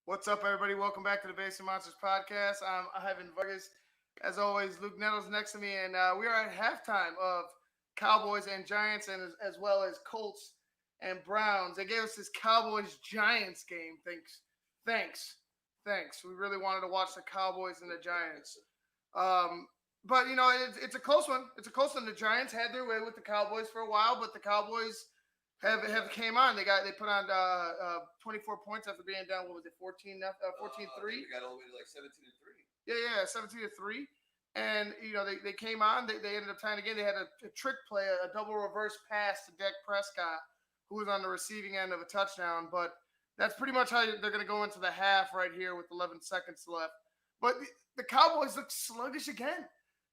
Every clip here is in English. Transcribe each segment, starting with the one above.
What's up, everybody? Welcome back to the Basic Monsters podcast. I'm Ivan Vargas. As always, Luke Nettles next to me, and we are at halftime of Cowboys and Giants, and as well as Colts and Browns. They gave us this Cowboys Giants game. Thanks, thanks. We really wanted to watch the Cowboys and the Giants. Um, but it's a close one. It's a close one. The Giants had their way with the Cowboys for a while, but the Cowboys have came on. They put on 24 points after being down. What was it, 14-3? They got all the way to like 17-3. Yeah, 17-3. And they came on. They ended up tying again. They had a trick play, a double reverse pass to Dak Prescott, who was on the receiving end of a touchdown. But that's pretty much how they're going to go into the half right here with 11 seconds left. But the Cowboys look sluggish again.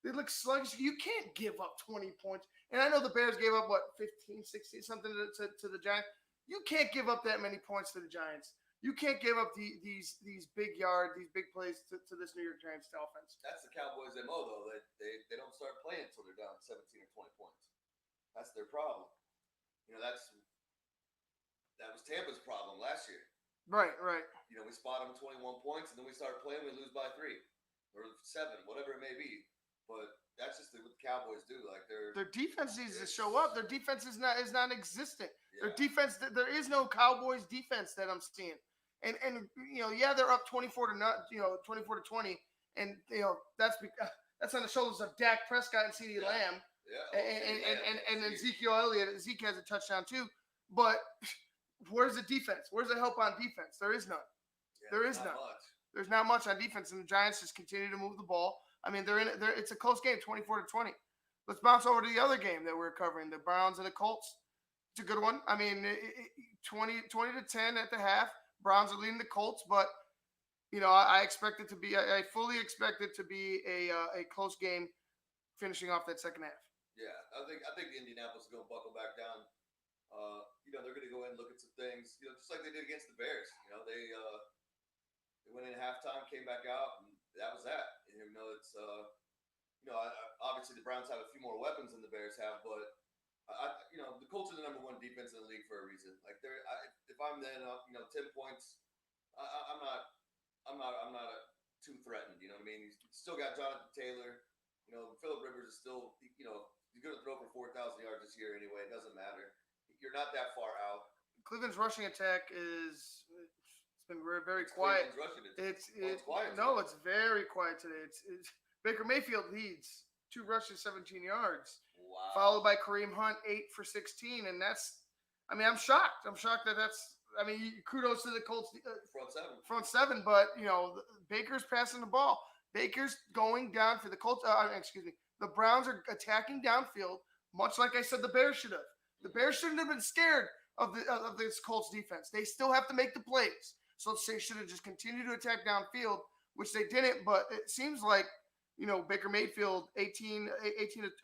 They look sluggish. You can't give up 20 points. And I know the Bears gave up, 15, 16, something to the Giants. You can't give up that many points to the Giants. You can't give up these big these big plays to this New York Giants offense. That's the Cowboys' MO, though. They don't start playing until they're down 17 or 20 points. That's their problem. That was Tampa's problem last year. Right. We spot them 21 points, and then we start playing, we lose by 3 or 7, whatever it may be. But that's just what the Cowboys do. Like their defense needs to show up. Their defense is non-existent. Yeah. Their defense, there is no Cowboys defense that I'm seeing. And they're up 24-20, and that's on the shoulders of Dak Prescott and CeeDee Lamb. Yeah. And Ezekiel Elliott. Zeke has a touchdown too. But where's the defense? Where's the help on defense? There is none. Yeah, there is none. There's not much on defense, and the Giants just continue to move the ball. I mean, it's a close game, 24-20. Let's bounce over to the other game that we're covering, the Browns and the Colts. It's a good one. I mean, 20-10 at the half. Browns are leading the Colts, but I expect it to be. I fully expect it to be a close game, finishing off that second half. Yeah, I think Indianapolis is going to buckle back down. They're going to go in and look at some things, just like they did against the Bears. They went in at halftime, came back out, and that was that. Obviously the Browns have a few more weapons than the Bears have, but the Colts are the number one defense in the league for a reason. Like if I'm then up, 10 points, I'm not too threatened. You know what I mean? He's still got Jonathan Taylor. Phillip Rivers is still, he's going to throw for 4,000 yards this year anyway. It doesn't matter. You're not that far out. Cleveland's rushing attack it's been very quiet. It's quiet. No, it's very quiet today. It's Baker Mayfield leads 2 rushes, 17 yards. Wow. Followed by Kareem Hunt, 8 for 16, and I'm shocked. I'm shocked that's. I mean, kudos to the Colts front seven, but Baker's passing the ball. Baker's going down for the Colts. The Browns are attacking downfield, much like I said the Bears should have. The Bears shouldn't have been scared of this Colts defense. They still have to make the plays. So they should have just continued to attack downfield, which they didn't. But it seems like, Baker Mayfield, 19 to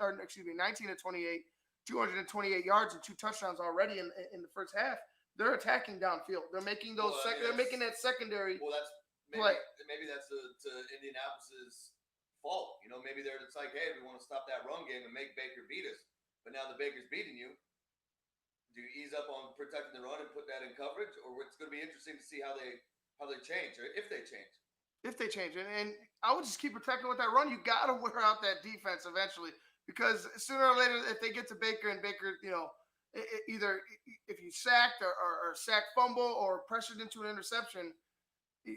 28, 228 yards and 2 touchdowns already in the first half. They're attacking downfield. They're making they're making that secondary. Well, that's play. Maybe that's to Indianapolis's fault. Maybe it's like, hey, we want to stop that run game and make Baker beat us. But now the Baker's beating you. Do you ease up on protecting the run and put that in coverage, or it's going to be interesting to see how they change, or if they change. If they change it, and I would just keep protecting with that run. You got to wear out that defense eventually, because sooner or later, if they get to Baker and Baker, either if you sacked or sacked fumble or pressured into an interception,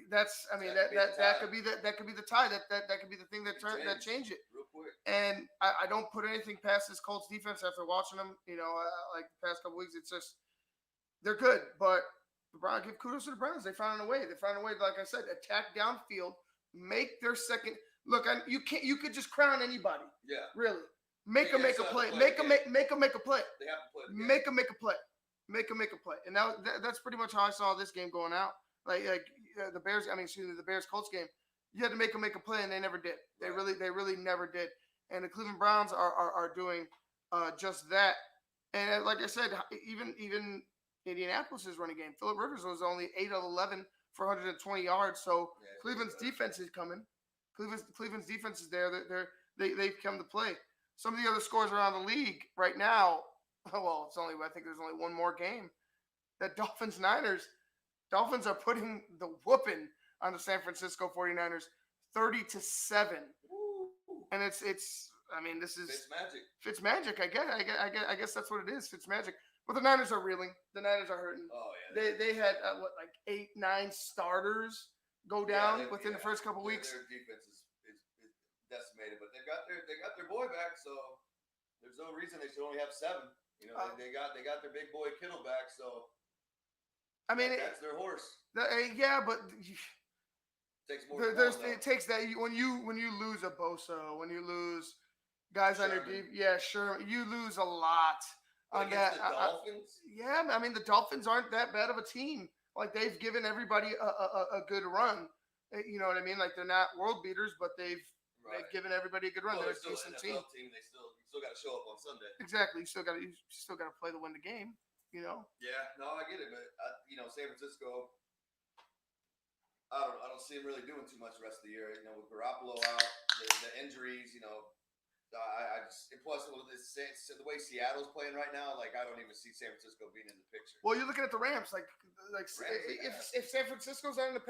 that could be the tie. That could be the thing that change it. Real quick. And I don't put anything past this Colts defense after watching them. Like the past couple weeks, it's just they're good. But the Browns, give kudos to the Browns. They found a way. They found a way, like I said, attack downfield, make their second look. You could just crown anybody. Yeah. Really. Make them make a play. Make them make a play. They have to play. Make them make a play. Make them make a play. And that's pretty much how I saw this game going out. Like the Bears. The Bears Colts game. You had to make them make a play, and they never did. They really never did. And the Cleveland Browns are doing just that. And like I said, even Indianapolis' running game, Phillip Rivers was only 8 of 11 for 120 yards. So Cleveland's defense is coming. Cleveland's defense is there. They've come to play. Some of the other scores around the league right now. Well, I think there's only one more game. That Dolphins Dolphins are putting the whooping on the San Francisco 49ers 30-7. And it's I mean, this is Fitzmagic. I guess that's what it is. Fitzmagic. But the Niners are reeling. The Niners are hurting. Oh yeah. They had like 8-9 starters go down within the first couple weeks. Their defense is decimated, but they got their boy back, so there's no reason they should only have 7. You know, they got their big boy Kittle back, so I mean that's their horse. Yeah, but it takes more. It takes that when you lose a Bosa, when you lose guys on your deep, Sherman, you lose a lot on that. The Dolphins? I mean the Dolphins aren't that bad of a team. Like they've given everybody a good run. You know what I mean? Like they're not world beaters, but they've given everybody a good run. Well, they're a decent team. They still got to show up on Sunday. Exactly. You still got to play to win the game. You know. Yeah. No, I get it, but San Francisco. I don't see him really doing too much the rest of the year. You know, with Garoppolo out, the injuries. You know, I just, and plus with the way Seattle's playing right now, like I don't even see San Francisco being in the picture. Well, you're looking at the Rams, like Rams, if San Francisco's not in the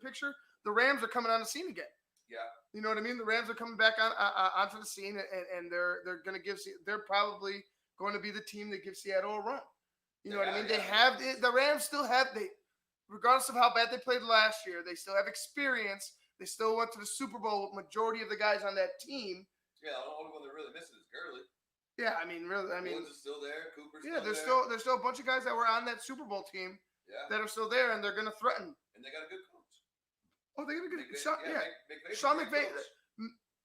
picture, the Rams are coming on the scene again. Yeah, you know what I mean. The Rams are coming back onto the scene, and they're going to they're probably going to be the team that gives Seattle a run. You know what I mean? They have the Rams still have regardless of how bad they played last year, they still have experience. They still went to the Super Bowl with majority of the guys on that team. Yeah, the only one they're really missing is Gurley. Yeah, I mean, really, Woods is still there. Cooper's there's still a bunch of guys that were on that Super Bowl team that are still there, and they're going to threaten. And they got a good coach. Oh, they got a good coach. Sean McVay.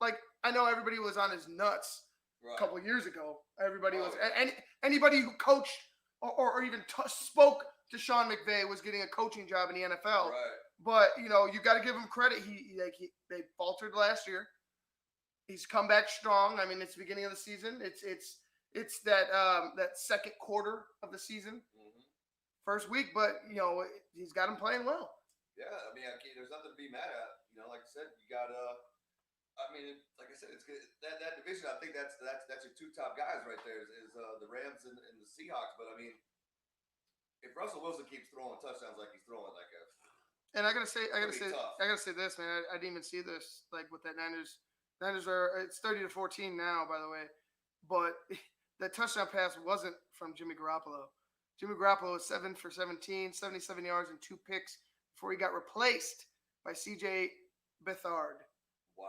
Like I know everybody was on his nuts a couple of years ago. Everybody was, and anybody who coached or even spoke to Sean McVay was getting a coaching job in the NFL. Right. But you got to give him credit. They faltered last year. He's come back strong. I mean, it's the beginning of the season. It's that second quarter of the season, first week. But he's got him playing well. Yeah, I mean, there's nothing to be mad at. Like I said, you got I mean, like I said, it's good. That division. I think that's your 2 top guys right there is the Rams and the Seahawks. But I mean, if Russell Wilson keeps throwing touchdowns like he's throwing, like a and I gotta say this, man. I didn't even see this like with that Niners. Niners it's 30-14 now, by the way. But that touchdown pass wasn't from Jimmy Garoppolo. Jimmy Garoppolo was 7 for 17, 77 yards and 2 picks before he got replaced by C.J. Beathard. Wow.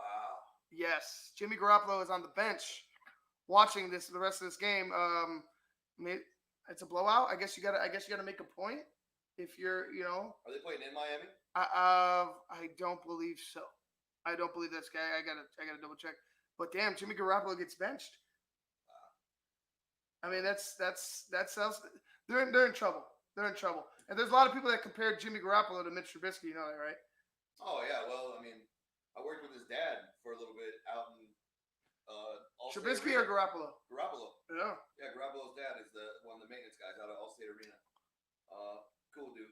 Yes, Jimmy Garoppolo is on the bench watching the rest of this game. It's a blowout. I guess you gotta make a point if you're. Are they playing in Miami? I don't believe so. I don't believe this guy. I gotta double check. But damn, Jimmy Garoppolo gets benched. I mean, that's sounds. They're in trouble. They're in trouble. And there's a lot of people that compared Jimmy Garoppolo to Mitch Trubisky. You know that, right? Oh yeah. Well, I mean, I worked with his dad for a little bit out in. Trubisky or Garoppolo? Garoppolo. Yeah. Yeah, Garoppolo's dad is one of the maintenance guys out of Allstate Arena. Cool dude.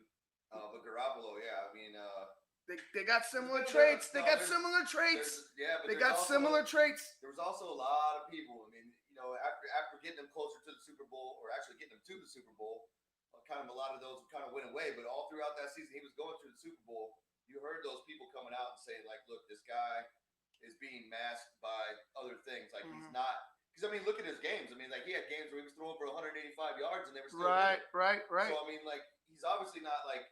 But Garoppolo, yeah, I mean. They got similar traits. They got similar traits. Yeah, but they got similar traits. There was also a lot of people. I mean, after getting them closer to the Super Bowl, or actually getting them to the Super Bowl, kind of a lot of those kind of went away. But all throughout that season, he was going to the Super Bowl. You heard those people coming out and saying, like, look, this guy is being masked by other things. Like, he's not. Because, I mean, look at his games. I mean, like, he had games where he was throwing for 185 yards and they were still Right. So, I mean, like, he's obviously not, like,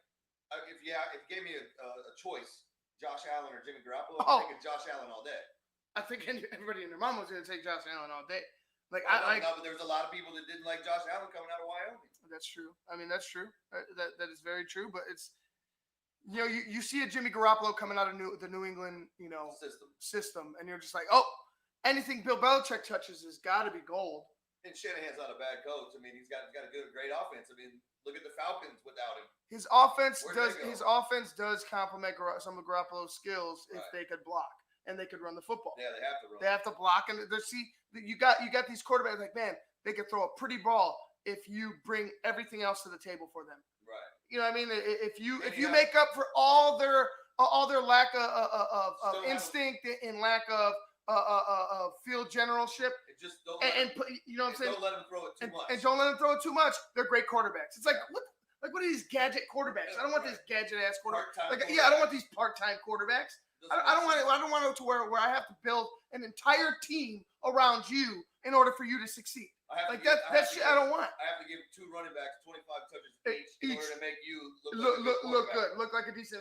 if you gave me a choice, Josh Allen or Jimmy Garoppolo, I'm thinking Josh Allen all day. I think everybody and their mom was going to take Josh Allen all day. Like, but there's a lot of people that didn't like Josh Allen coming out of Wyoming. That's true. I mean, that's true. That is very true. But it's, you see a Jimmy Garoppolo coming out of the New England, system, and you're just like, oh, anything Bill Belichick touches has got to be gold. And Shanahan's not a bad coach. I mean, he's got a great offense. I mean, look at the Falcons without him. His offense does complement some of Garoppolo's skills if they could block and they could run the football. Yeah, they have to run. They have to block, and you got these quarterbacks like, man, they could throw a pretty ball if you bring everything else to the table for them. Right. You know what I mean? If you make up for all their lack of instinct and lack of field generalship, you know what I'm saying? Don't let them throw it too much. And don't let them throw it too much. They're great quarterbacks. It's like, what? Like, what are these gadget quarterbacks? I don't want these gadget ass quarterbacks. Part-time Like, yeah, I don't want these part-time quarterbacks. I don't want it to where I have to build an entire team around you in order for you to succeed. Like that shit I don't want. I have to give 2 running backs 25 touches each in order to make you look good, look like a decent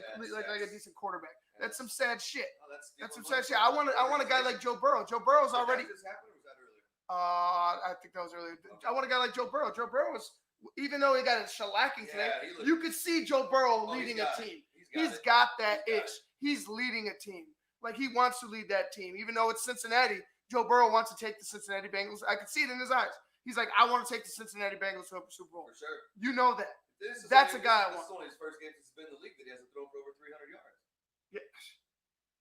quarterback. That's some sad shit. That's some sad shit. I want a guy like Joe Burrow. Joe Burrow's already. Did this happen or was that earlier? I think that was earlier. I want a guy like Joe Burrow. Joe Burrow was, even though he got a shellacking today, you could see Joe Burrow leading a team. He's got that itch. He's leading a team. Like, he wants to lead that team, even though it's Cincinnati. Joe Burrow wants to take the Cincinnati Bengals. I can see it in his eyes. He's like, I want to take the Cincinnati Bengals to a Super Bowl. For sure. You know that. That's a guy I want. This is only his first game since he's been in the league that he hasn't thrown for over 300 yards. Yeah.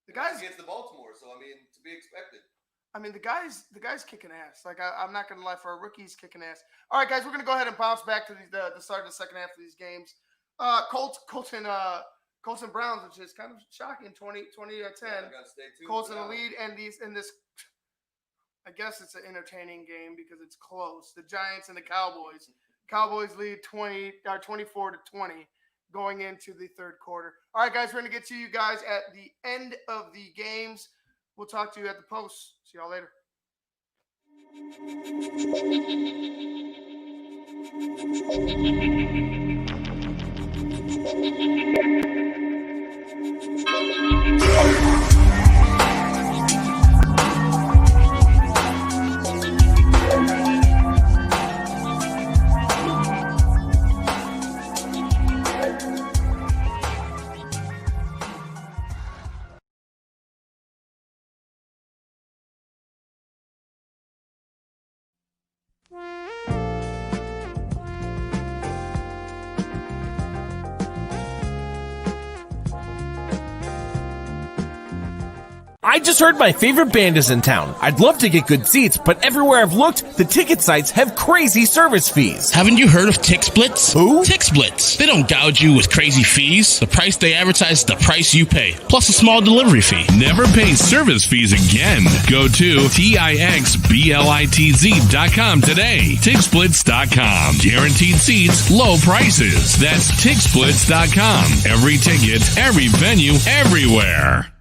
The guy's against the Baltimore, so I mean, to be expected. I mean, the guy's kicking ass. Like, I'm not gonna lie, for a rookie, he's kicking ass. All right, guys, we're gonna go ahead and bounce back to the start of the second half of these games. Colts and Browns, which is kind of shocking. 20-10. Colts in the lead, and this. I guess it's an entertaining game because it's close. The Giants and the Cowboys. Cowboys lead 24-20 going into the third quarter. All right, guys, we're going to get to you guys at the end of the games. We'll talk to you at the post. See y'all later. I just heard my favorite band is in town. I'd love to get good seats, but everywhere I've looked, the ticket sites have crazy service fees. Haven't you heard of TixSplits? Who? TixSplits. They don't gouge you with crazy fees. The price they advertise is the price you pay, plus a small delivery fee. Never pay service fees again. Go to TIXBLITZ.com today. TixSplits.com. Guaranteed seats, low prices. That's TixSplits.com. Every ticket, every venue, everywhere.